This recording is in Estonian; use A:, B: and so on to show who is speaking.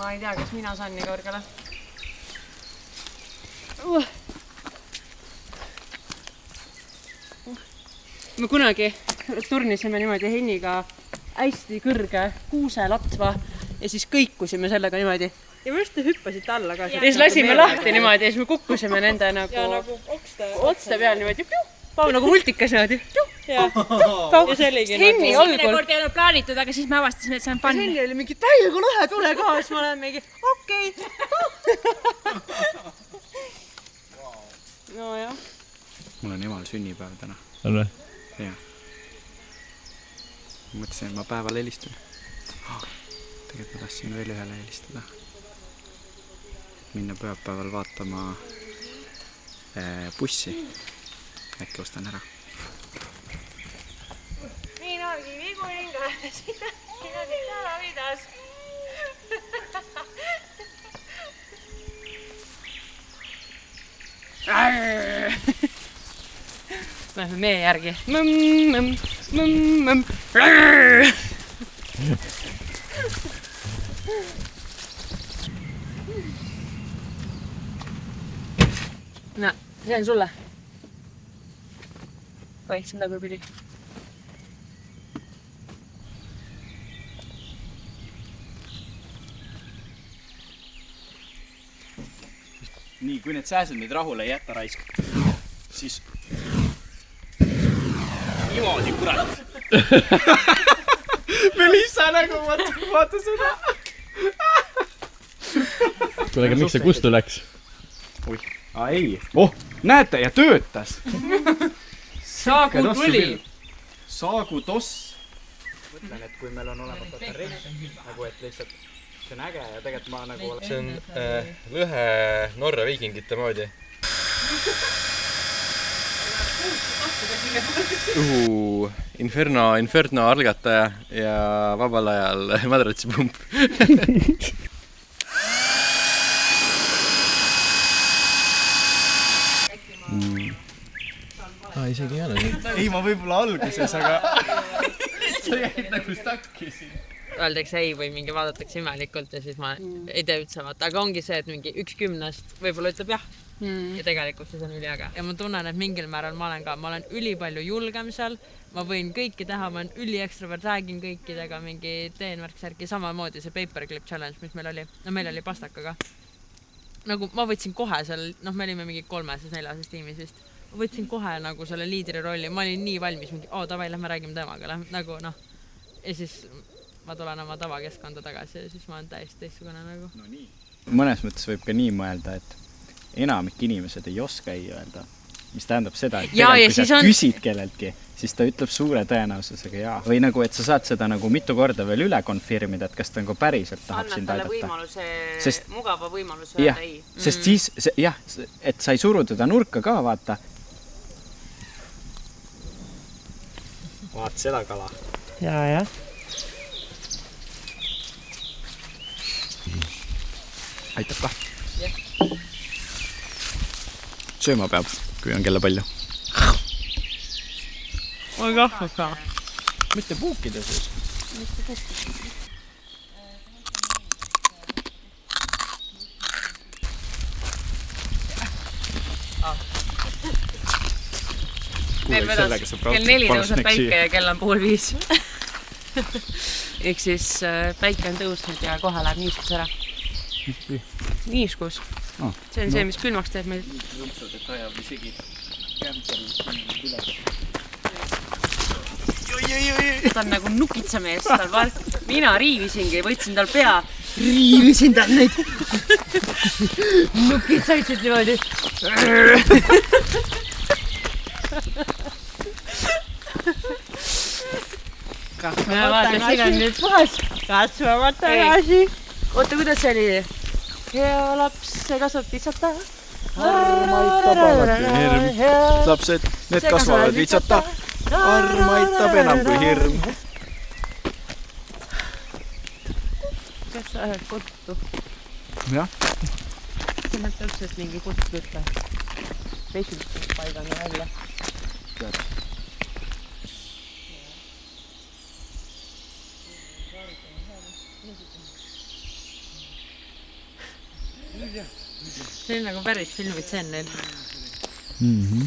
A: ma ei tea, kas mina saan nii kõrgele. Me kunagi turnisime niimoodi Henniga hästi kõrge kuuselatva ja siis kõikusime sellega niimoodi.
B: Ja me just hüppasite alla ka.
A: Ja siis lasime lahti niimoodi ja siis me kukkusime nende nagu otste peal niimoodi. Pau nagu multikas niimoodi.
B: Ja see oligi.
A: Henni algul.
C: Kord ei ole plaanitud, aga siis me avastasime, et see on fun.
A: Henni oli mingi täiega lahe, tule ka, siis ma olen mingi okei. No jah.
D: Mul on emal sünnipäev täna.
E: On või?
D: Jah. Mõtlesin, et ma päeval helistan. Tegelikult ma tahtsin veel ühele helistada. Minna pühapäeval vaatama bussi. Äkki ostan ära.
A: Mina Kivikuningas, mina Tara vidas. Lähme meie järgi. Näe, see on sulle. Oi, see on nagu pidi.
D: Nii, kui need sääsed nüüd rahule ei jätta raisk, siis... Niimoodi, kurat! Melissa nägu, vaata seda!
E: Kuule, aga miks see kustu läks?
D: Oi, ei! Oh, näete, ja töötas!
A: Saagu tuli!
D: Saagu toss! Mõtlen, et kui meil on olemas baterei, nagu et lihtsalt see on äge ja tegelikult ma nagu...
F: See on lõhe Norra viikingite moodi. Inferno algataja ja vabal ajal madratsipump.
E: Isegi ei ole.
D: Ei, ma võib-olla alguses, aga... Sa jäid nagu stakki siin.
A: Öeldakse ei või mingi vaadatakse imelikult ja siis ma ei tee üldse vaata. Aga ongi see, et mingi 1/10 võib-olla ütleb jah. Ja tegelikult siis on üliäge. Ja ma tunnen, et mingil määral ma olen ülipalju julgem seal. Ma võin kõiki teha, ma olen üliekstrovert, räägin kõikidega mingi teenvärksärki. Samamoodi see paperclip challenge, mis meil oli. No meil oli pastakaga. Nagu ma võtsin kohe seal, me olime mingi 3-4 tiimis vist. Ma võtsin kohe nagu selle liidri rolli. Ma olin nii valmis mingi, davai, lähme räägime temaga. Nagu ja siis ma tulen oma tavakeskkonda tagasi ja siis ma olen täiesti teistsugune nagu.
D: No nii. Mõnes mõttes võib ka nii mõelda, et enamik inimesed ei oska ei öelda. Mis tähendab seda, et kui sa küsid kelleltki, siis ta ütleb suure tõenäosusega jaa. Või nagu, et sa saad seda nagu mitu korda veel üle konfirmida, et kas ta nagu päriselt tahab sind aidata.
A: Mugava võimaluse öelda ei.
D: Sest siis, jah, et sa ei suru teda nurka ka, vaata. Vaat seda kala.
B: Ja.
D: Aitab ka. Sööma peab, kui on kella palju.
B: Oi kahvud ka.
D: Mitte puukida siis.
A: Mitte puukida. Veel vedas, kell 4 tõuseb päike ja kell on 4:30. Ehk siis päike on tõusnud ja kohe läheb niiskus ära. Niiskus. See on see, mis külmaks teeb meil. Ta on nagu nukitsamees. Mina riivisingi, võtsin tal pea. Riivisin tal neid. Nukitsaitsid niimoodi. Vaata, siin on nüüd puhas.
B: Katsuvad tagasi.
A: Oota, kuidas see oli? Hea laps, see kasvab vitsata.
D: Armaitab alati hirm. Lapsed, need kasvavad vitsata. Armaitab enam kui hirm.
A: Kas sa oled kuttu?
D: Jah.
A: See on täpselt mingi kuttu ütle. Esimesest paigani välja.
D: Tead.
A: see oli nagu päris filmitseen neil.
D: Mhm.